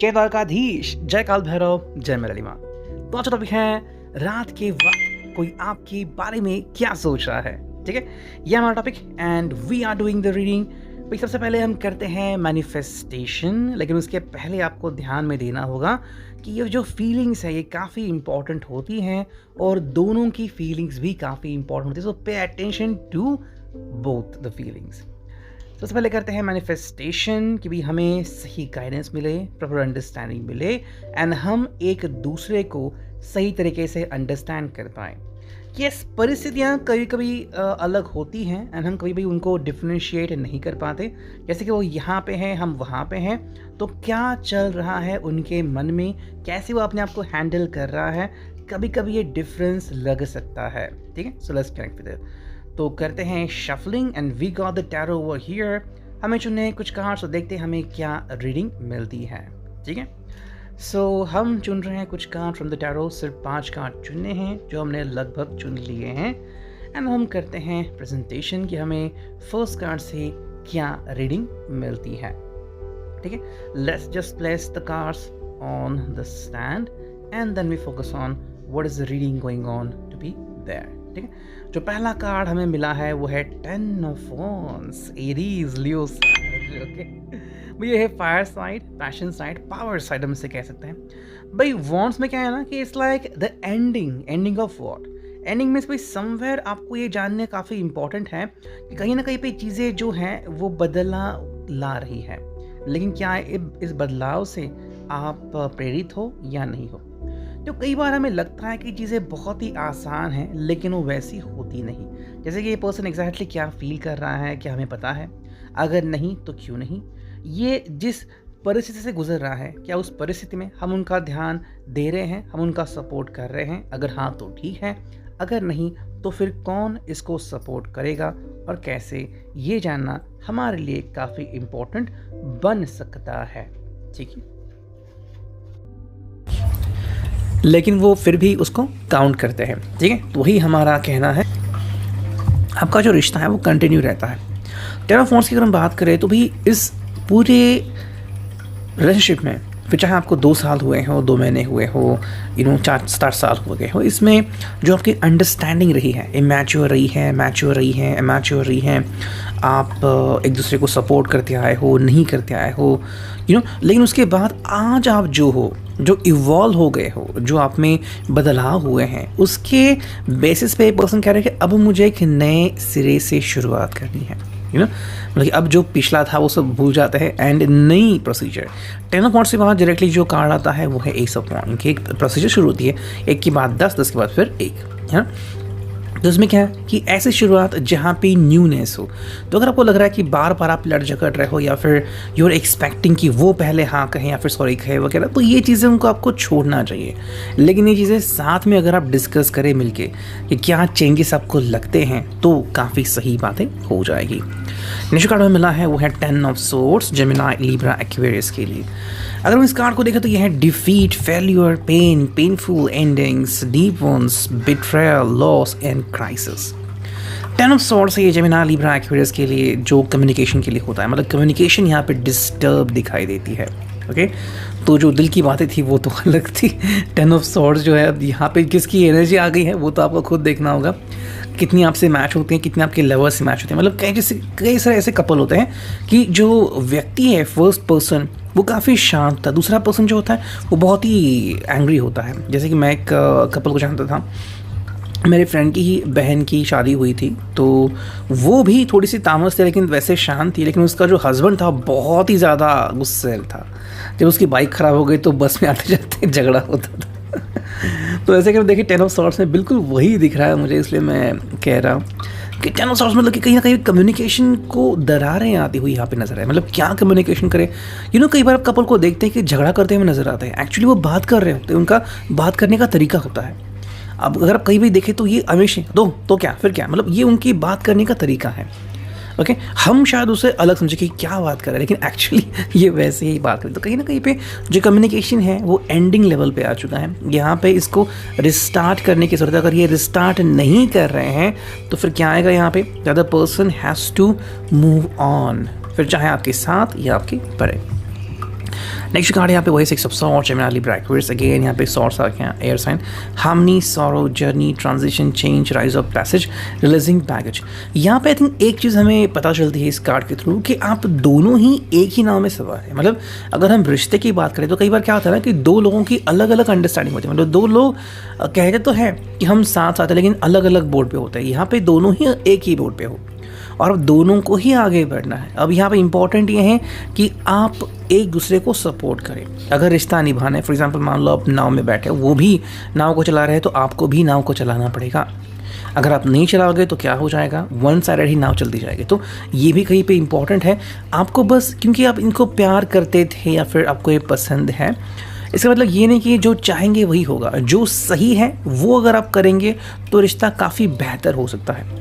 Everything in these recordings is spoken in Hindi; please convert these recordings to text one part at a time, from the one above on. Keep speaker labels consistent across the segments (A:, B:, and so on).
A: जय द्वारकाधीश, जय काल भैरव, जय मेरा माँ। तो आज टॉपिक है रात के वक्त कोई आपके बारे में क्या सोच रहा है। ठीक है, यह हमारा topic and we are doing the reading. भाई सबसे पहले हम करते हैं मैनिफेस्टेशन, लेकिन उसके पहले आपको ध्यान में देना होगा कि ये जो फीलिंग्स है ये काफ़ी इंपॉर्टेंट होती हैं और दोनों की फीलिंग्स भी काफ़ी इंपॉर्टेंट होती है। So pay attention to both the feelings. सबसे पहले करते हैं मैनिफेस्टेशन कि भी हमें सही गाइडेंस मिले, प्रॉपर अंडरस्टैंडिंग मिले एंड हम एक दूसरे को सही तरीके से अंडरस्टैंड कर पाएँ। यस, परिस्थितियाँ कभी कभी अलग होती हैं एंड हम कभी भी उनको डिफ्रेंशिएट नहीं कर पाते। जैसे कि वो यहाँ पे हैं, हम वहाँ पे हैं, तो क्या चल रहा है उनके मन में, कैसे वो अपने आप को हैंडल कर रहा है, कभी कभी ये डिफरेंस लग सकता है। ठीक है, so let's connect with it. तो करते हैं shuffling and we got the tarot over here. हमें चुनने कुछ कार्ड्स, तो देखते हैं हमें क्या रीडिंग मिलती है। ठीक है, सो हम चुन रहे हैं कुछ कार्ड फ्रॉम द टैरो। सिर्फ 5 कार्ड चुनने हैं जो हमने लगभग चुन लिए हैं एंड हम करते हैं प्रेजेंटेशन कि हमें फर्स्ट कार्ड से क्या रीडिंग मिलती है। ठीक है, let's just place the cards on the stand and then we focus on what is the reading going on to be there. ठीक है, जो पहला कार्ड हमें मिला है वो है 10 of wands, Aries, Leo side. Okay भाई, ये है fire side, passion side, power side हम इसे कह सकते हैं। भाई वॉन्ड्स में क्या है ना कि it's like the ending of what. Ending means भाई समवेयर आपको ये जानने काफ़ी इंपॉर्टेंट है कि कहीं ना कहीं पे चीज़ें जो हैं वो बदला ला रही है, लेकिन क्या इस बदलाव से आप प्रेरित हो या नहीं हो। तो कई बार हमें लगता है कि चीज़ें बहुत ही आसान हैं लेकिन वो वैसी होती नहीं। जैसे कि ये पर्सन एग्जैक्टली क्या फील कर रहा है, क्या हमें पता है? अगर नहीं तो क्यों नहीं? ये जिस परिस्थिति से गुजर रहा है, क्या उस परिस्थिति में हम उनका ध्यान दे रहे हैं, हम उनका सपोर्ट कर रहे हैं? अगर हाँ तो ठीक है, अगर नहीं तो फिर कौन इसको सपोर्ट करेगा और कैसे, ये जानना हमारे लिए काफ़ी इम्पोर्टेंट बन सकता है। ठीक है, लेकिन वो फिर भी उसको काउंट करते हैं। ठीक है, तो वही हमारा कहना है, आपका जो रिश्ता है वो कंटिन्यू रहता है। 10 ऑफ वॉन्ड्स की अगर हम बात करें तो भी इस पूरे रिलेशनशिप में, फिर चाहे आपको 2 साल हुए हो, 2 महीने हुए हो, 4 साल हो गए हो, इसमें जो आपकी अंडरस्टैंडिंग रही है, इमैच्योर रही है, मैच्योर रही है, इमैच्योर रही है, आप एक दूसरे को सपोर्ट करते आए हो, नहीं करते आए हो, लेकिन उसके बाद आज आप जो इवॉल्व हो गए हो, जो आप में बदलाव हुए हैं, उसके बेसिस पे एक पर्सन कह रहे हैं कि अब मुझे एक नए सिरे से शुरुआत करनी है। मतलब कि अब जो पिछला था वो सब भूल जाते हैं एंड नई प्रोसीजर। 10 ऑफ वॉन्ड्स के बाद डायरेक्टली जो कार्ड आता है वो है एस ऑफ वॉन्ड। इनकी एक प्रोसीजर शुरू होती है, 1 के बाद 10, 10 के बाद फिर 1, है। तो इसमें क्या है कि ऐसी शुरुआत जहाँ पे न्यूनेस हो। तो अगर आपको लग रहा है कि बार बार आप लड़ झगड़ रहे हो या फिर यू आर एक्सपेक्टिंग कि वो पहले हाँ कहें या फिर सॉरी कहे वगैरह, तो ये चीज़ें उनको आपको छोड़ना चाहिए। लेकिन ये चीज़ें साथ में अगर आप डिस्कस करें मिलके कि क्या चेंजेस आपको लगते हैं तो काफ़ी सही बातें हो जाएगी। नेक्स्ट कार्ड हमें मिला है वो है 10 of swords, Gemini, Libra, Aquarius के लिए। अगर हम इस कार्ड को देखें तो यह है defeat, failure, pain, painful endings, deep ones, betrayal, loss and crisis. 10 of swords है ये जेमिनी, लिब्रा, एक्वेरियस के लिए जो कम्युनिकेशन के लिए होता है। मतलब कम्युनिकेशन यहाँ पे डिस्टर्ब दिखाई देती है। ओके, तो जो दिल की बातें थी वो तो अलग थी। 10 ऑफ सोर्ड्स जो है यहाँ पे किसकी एनर्जी आ गई है वो तो आपको खुद देखना होगा, कितनी आपसे मैच होते हैं, कितने आपके लेवल से मैच होते हैं। मतलब कई सारे ऐसे कपल होते हैं कि जो व्यक्ति है फर्स्ट पर्सन वो काफ़ी शांत था, दूसरा पर्सन जो होता है वो बहुत ही एंग्री होता है। जैसे कि मैं एक कपल को जानता था, मेरे फ्रेंड की ही बहन की शादी हुई थी, तो वो भी थोड़ी सी तामस थी लेकिन वैसे शांत थी, लेकिन उसका जो हस्बैंड था बहुत ही ज़्यादा गुस्सैल था। जब उसकी बाइक ख़राब हो गई तो बस में आते जाते झगड़ा होता था। तो ऐसे कि देखिए 10 ऑफ सॉर्ड्स में बिल्कुल वही दिख रहा है मुझे, इसलिए मैं कह रहा हूँ कि 10 ऑफ सॉर्ड्स मतलब कि कहीं ना कहीं कम्युनिकेशन को दरारें आती हुई यहाँ पे नजर आए। मतलब क्या कम्युनिकेशन करे, कई बार कपल को देखते हैं कि झगड़ा करते हुए नजर आते हैं, एक्चुअली वो बात कर रहे होते हैं, उनका बात करने का तरीका होता है। अब अगर आप कहीं भी देखें तो ये हमेशा दो तो क्या फिर क्या, मतलब ये उनकी बात करने का तरीका है। ओके, हम शायद उसे अलग समझे कि क्या बात कर रहे हैं, लेकिन एक्चुअली ये वैसे ही बात करें। तो कहीं ना कहीं पे जो कम्युनिकेशन है वो एंडिंग लेवल पे आ चुका है। यहाँ पे इसको रिस्टार्ट करने की ज़रूरत है। अगर ये रिस्टार्ट नहीं कर रहे हैं तो फिर क्या आएगा यहाँ पे, the other person has to move on, फिर चाहे आपके साथ या आपके परे। नेक्स्ट कार्ड यहाँ पे वही 6 of swords, Gemini, Libra, Aquarius. Again यहाँ पे सॉर्ड्स आ गया, air sign, harmony, sorrow, journey, transition, change, rise of passage, releasing baggage. यहाँ पे आई थिंक एक चीज़ हमें पता चलती है इस कार्ड के थ्रू कि आप दोनों ही एक ही नाव में सवार हैं। मतलब अगर हम रिश्ते की बात करें तो कई बार क्या होता है ना कि दो लोगों की अलग अलग अंडरस्टैंडिंग होती है। मतलब दो लोग कहते तो हैं कि हम साथ साथ हैं लेकिन अलग अलग बोर्ड पे होते हैं। यहाँ पे दोनों ही एक ही बोर्ड पे हो और अब दोनों को ही आगे बढ़ना है। अब यहाँ पे इम्पॉर्टेंट ये है कि आप एक दूसरे को सपोर्ट करें। अगर रिश्ता निभाना है, फॉर एग्जांपल मान लो आप नाव में बैठे, वो भी नाव को चला रहे हैं तो आपको भी नाव को चलाना पड़ेगा। अगर आप नहीं चलाओगे तो क्या हो जाएगा, वन साइडेड ही नाव चलती जाएगी। तो ये भी कहीं पे इम्पॉर्टेंट है। आपको बस क्योंकि आप इनको प्यार करते थे या फिर आपको ये पसंद है, इसका मतलब ये नहीं कि जो चाहेंगे वही होगा। जो सही है वो अगर आप करेंगे तो रिश्ता काफ़ी बेहतर हो सकता है।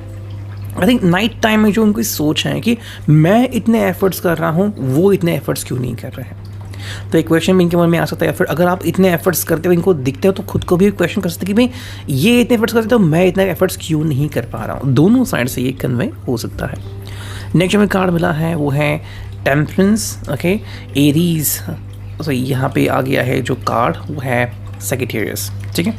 A: आई थिंक नाइट टाइम में जो उनकी सोच है कि मैं इतने एफर्ट्स कर रहा हूँ, वो इतने एफर्ट्स क्यों नहीं कर रहे हैं। तो एक क्वेश्चन भी इनके मन में आ सकता है। या फिर अगर आप इतने एफर्ट्स करते हो, इनको दिखते हो, तो खुद को भी क्वेश्चन कर सकते कि भाई ये इतने एफर्ट्स करते तो मैं इतने एफर्ट्स क्यों नहीं कर पा रहा हूँ। दोनों साइड से ये कन्वे हो सकता है। नेक्स्ट हमें कार्ड मिला है वो है टेम्परेंस, ओके, एरीज। तो यहाँ पे आ गया है जो कार्ड वो है सैजिटेरियस, ठीक है।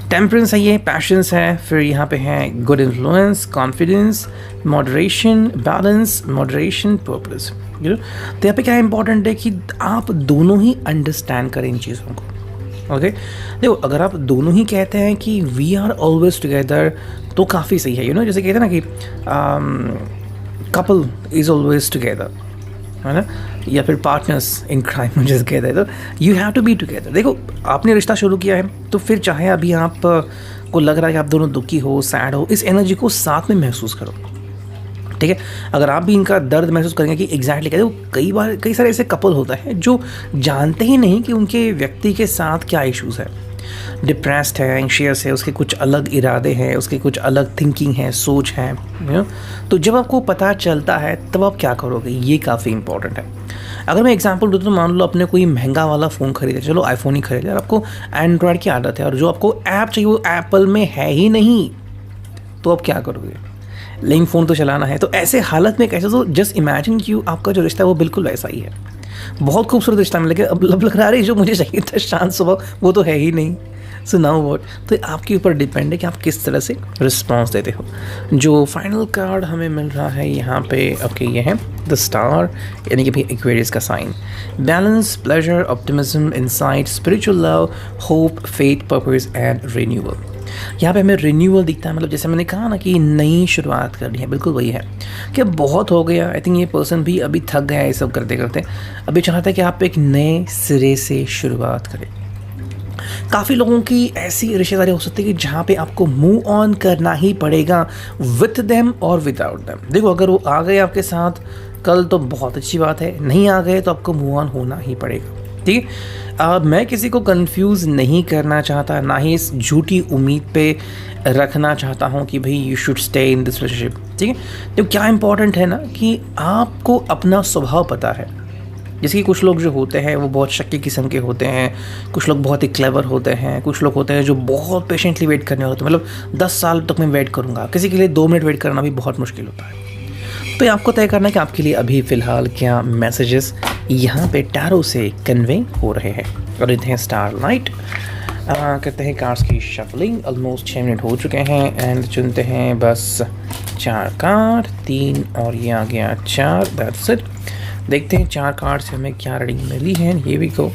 A: टेम्परेंस है, ये पैशंस है। फिर यहाँ पे है good influence, confidence, moderation, balance, moderation, purpose. तो यहाँ पे क्या इंपॉर्टेंट है कि आप दोनों ही अंडरस्टैंड करें इन चीज़ों को। ओके, देखो अगर आप दोनों ही कहते हैं कि वी आर ऑलवेज टुगेदर तो काफ़ी सही है। जैसे कहते हैं ना कि कपल इज़ ऑलवेज टुगेदर, है ना, या फिर पार्टनर्स इन क्राइम जैसे कहते हैं। तो you have to be together. देखो आपने रिश्ता शुरू किया है तो फिर चाहे अभी आप को लग रहा है कि आप दोनों दुखी हो, सैड हो, इस एनर्जी को साथ में महसूस करो, ठीक है। अगर आप भी इनका दर्द महसूस करेंगे कि एग्जैक्टली कहते हो, कई बार कई सारे ऐसे कपल होता है जो जानते ही नहीं कि उनके व्यक्ति के साथ क्या इश्यूज़ है। डिप्रेस्ड है, एंशियस है, उसके कुछ अलग इरादे हैं, उसके कुछ अलग थिंकिंग है, सोच है। तो जब आपको पता चलता है तब आप क्या करोगे, ये काफ़ी इंपॉर्टेंट है। अगर मैं एग्जांपल दूँ तो मान लो अपने कोई महंगा वाला फ़ोन खरीदा, चलो आईफोन ही खरीदा, और आपको एंड्रॉयड की आदत है और जो आपको ऐप चाहिए वो एप्पल में है ही नहीं, तो आप क्या करोगे। लेकिन फ़ोन तो चलाना है। तो ऐसे हालत में कैसे, तो जस्ट इमेजिन कि आपका जो रिश्ता है वो बिल्कुल वैसा ही है। बहुत खूबसूरत रिश्ता मिल गया, अब लग रहा है जो मुझे चाहिए था शांत स्वभाव, वो तो है ही नहीं। So now what. तो आपके ऊपर डिपेंड है कि आप किस तरह से रिस्पॉन्स देते हो। जो फाइनल कार्ड हमें मिल रहा है यहाँ पे, ओके, ये है द स्टार, यानी कि भाई एक्वेरियस का sign. Balance, pleasure, optimism, insight, spiritual love, hope, faith, purpose and renewal. यहाँ पे हमें रिन्यूअल दिखता है। मतलब जैसे मैंने कहा ना कि नई शुरुआत करनी है, बिल्कुल वही है कि बहुत हो गया। आई थिंक ये पर्सन भी अभी थक गया है ये सब करते करते, अभी चाहता है कि आप एक नए सिरे से शुरुआत करें। काफ़ी लोगों की ऐसी रिश्तेदारी हो सकती है कि जहाँ पे आपको मूव ऑन करना ही पड़ेगा, विथ देम और विदाउट देम। देखो अगर वो आ गए आपके साथ कल तो बहुत अच्छी बात है, नहीं आ गए तो आपको मूव ऑन होना ही पड़ेगा, ठीक है। मैं किसी को कंफ्यूज नहीं करना चाहता, ना ही इस झूठी उम्मीद पे रखना चाहता हूँ कि भाई you should stay in this relationship, ठीक है। तो क्या इंपॉर्टेंट है ना कि आपको अपना स्वभाव पता है। जैसे कि कुछ लोग जो होते हैं वो बहुत शक्की किस्म के होते हैं, कुछ लोग बहुत ही क्लेवर होते हैं, कुछ लोग होते हैं जो बहुत पेशेंटली वेट करने होते हैं। मतलब 10 साल तक मैं वेट करूँगा, किसी के लिए 2 मिनट वेट करना भी बहुत मुश्किल होता है। तो ये आपको तय करना है कि आपके लिए अभी फ़िलहाल क्या मैसेजेस यहाँ पे टैरो से कन्वे हो रहे हैं। और इतने हैं स्टार लाइट, करते हैं कार्ड्स की शफलिंग। ऑलमोस्ट 6 मिनट हो चुके हैं एंड चुनते हैं बस 4 कार्ड, 3 और ये आ गया 4, दैट्स इट। देखते हैं 4 कार्ड से हमें क्या रीडिंग मिली है। ये भी को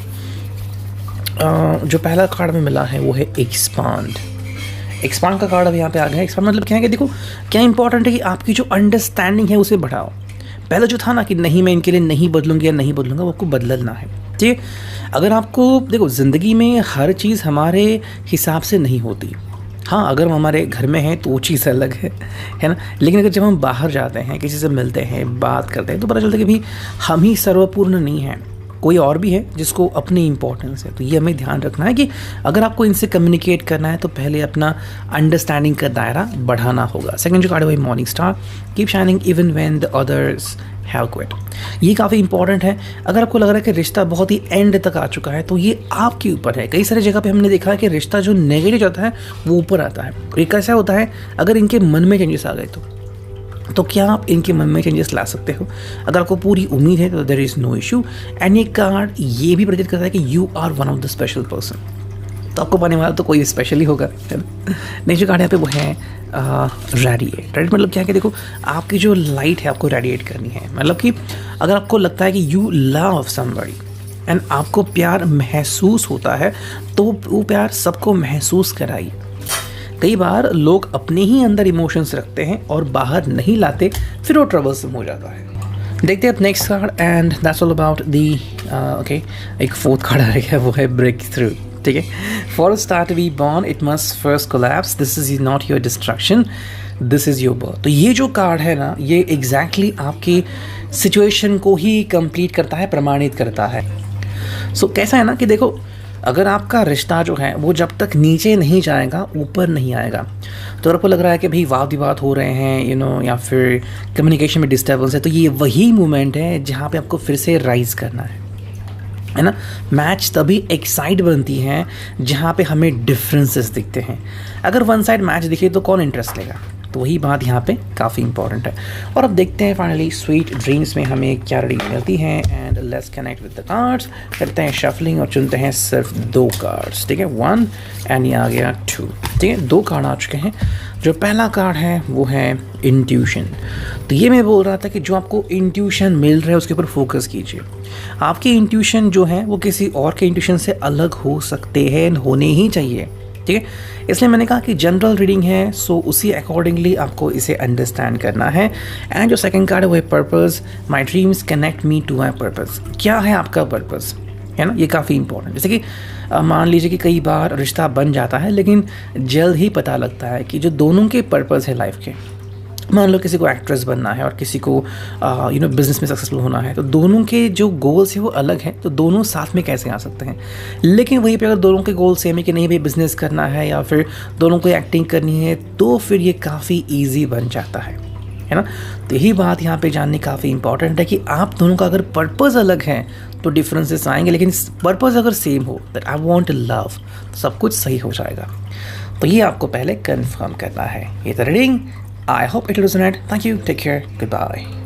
A: जो पहला कार्ड में मिला है वो है एक्सपांड। एक्सपांड का कार्ड अब यहाँ पे आ गया है। एक्सपांड मतलब क्या है कि देखो क्या इंपॉर्टेंट है कि आपकी जो अंडरस्टैंडिंग है उसे बढ़ाओ। पहले जो था ना कि नहीं मैं इनके लिए नहीं बदलूंगी या नहीं बदलूंगा, वो आपको बदलना है, ठीक है। अगर आपको देखो ज़िंदगी में हर चीज़ हमारे हिसाब से नहीं होती। हाँ, अगर हम हमारे घर में हैं तो वो चीज़ अलग है ना। लेकिन अगर जब हम बाहर जाते हैं, किसी से मिलते हैं, बात करते हैं, तो पता चलता है कि भाई हम ही सर्वपूर्ण नहीं हैं, कोई और भी है जिसको अपनी इंपॉर्टेंस है। तो ये हमें ध्यान रखना है कि अगर आपको इनसे कम्युनिकेट करना है तो पहले अपना अंडरस्टैंडिंग का दायरा बढ़ाना होगा। सेकंड जो कार्ड है वही morning star, keep shining even when the others have quit. ये काफ़ी इंपॉर्टेंट है। अगर आपको लग रहा है कि रिश्ता बहुत ही एंड तक आ चुका है तो ये आपके ऊपर है। कई सारी जगह पे हमने देखा है कि रिश्ता जो नेगेटिव जाता है वो ऊपर आता है। ये कैसा होता है, अगर इनके मन में चेंजेस आ गए तो तो क्या आप इनके मन में चेंजेस ला सकते हो? अगर आपको पूरी उम्मीद है तो there is no issue. And ये कार्ड ये भी प्रतीत करता है कि you are one of the special person. तो आपको पाने वाला तो कोई स्पेशल ही होगा, है ना। नेक्स्ट जो कार्ड यहाँ पे वो है रेडिएट मतलब क्या है कि देखो आपकी जो लाइट है आपको रेडिएट करनी है। मतलब कि अगर आपको लगता है कि यू लव समबडी एंड आपको प्यार महसूस होता है तो वो प्यार सबको महसूस कराइए। कई बार लोग अपने ही अंदर इमोशंस रखते हैं और बाहर नहीं लाते, फिर वो ट्रबल्सम हो जाता है। देखते हैं अब next card and that's all about the okay. एक फोर्थ कार्ड आ रही है वो है ब्रेक थ्रू। ठीक है, for start to be born it must first collapse, this is not your destruction, this is your birth. तो ये जो कार्ड है ना ये एग्जैक्टली आपकी सिचुएशन को ही कंप्लीट करता है, प्रमाणित करता है। सो कैसा है ना कि देखो अगर आपका रिश्ता जो है वो जब तक नीचे नहीं जाएगा ऊपर नहीं आएगा। तो अगर आपको लग रहा है कि भाई वाद विवाद हो रहे हैं या फिर कम्युनिकेशन में डिस्टर्बेंस है, तो ये वही मोमेंट है जहाँ पे आपको फिर से राइज करना है ना। मैच तभी एक्साइट बनती हैं जहाँ पे हमें डिफरेंसेस दिखते हैं। अगर वन साइड मैच दिखे तो कौन इंटरेस्ट लेगा? तो वही बात यहाँ पे काफ़ी इंपॉर्टेंट है। और अब देखते हैं फाइनली स्वीट ड्रीम्स में हमें क्या रीडिंग मिलती है। And let's connect with the cards, करते हैं शफलिंग और चुनते हैं सिर्फ 2 कार्ड्स। ठीक है, 1 एंड ये आ गया 2। ठीक है, 2 कार्ड आ चुके हैं। जो पहला कार्ड है वो है इंट्यूशन। तो ये मैं बोल रहा था कि जो आपको इंट्यूशन मिल रहा है उसके ऊपर फोकस कीजिए। आपके इंट्यूशन जो है वो किसी और के इंट्यूशन से अलग हो सकते हैं, होने ही चाहिए। ठीक है, इसलिए मैंने कहा कि जनरल रीडिंग है सो उसी अकॉर्डिंगली आपको इसे अंडरस्टैंड करना है। एंड जो सेकंड कार्ड है वो है purpose, my dreams connect me to my purpose. क्या है आपका पर्पस, है ना, ये काफ़ी इंपॉर्टेंट। जैसे कि मान लीजिए कि कई बार रिश्ता बन जाता है लेकिन जल्द ही पता लगता है कि जो दोनों के पर्पस है लाइफ के, मान लो किसी को एक्ट्रेस बनना है और किसी को बिजनेस में सक्सेसफुल होना है, तो दोनों के जो गोल्स हैं वो अलग हैं, तो दोनों साथ में कैसे आ सकते हैं। लेकिन वहीं पे अगर दोनों के गोल सेम है कि नहीं भाई बिजनेस करना है या फिर दोनों को एक्टिंग करनी है, तो फिर ये काफ़ी ईजी बन जाता है ना। तो यही बात यहाँ पे जाननी काफ़ी इंपॉर्टेंट है कि आप दोनों का अगर पर्पज़ अलग है तो डिफरेंसेस आएंगे, लेकिन पर्पज़ अगर सेम हो दैट आई वॉन्ट लव, तो सब कुछ सही हो जाएगा। तो ये आपको पहले कन्फर्म करना है। ये तो reading, I hope it will resonate. Thank you. Take care. Goodbye.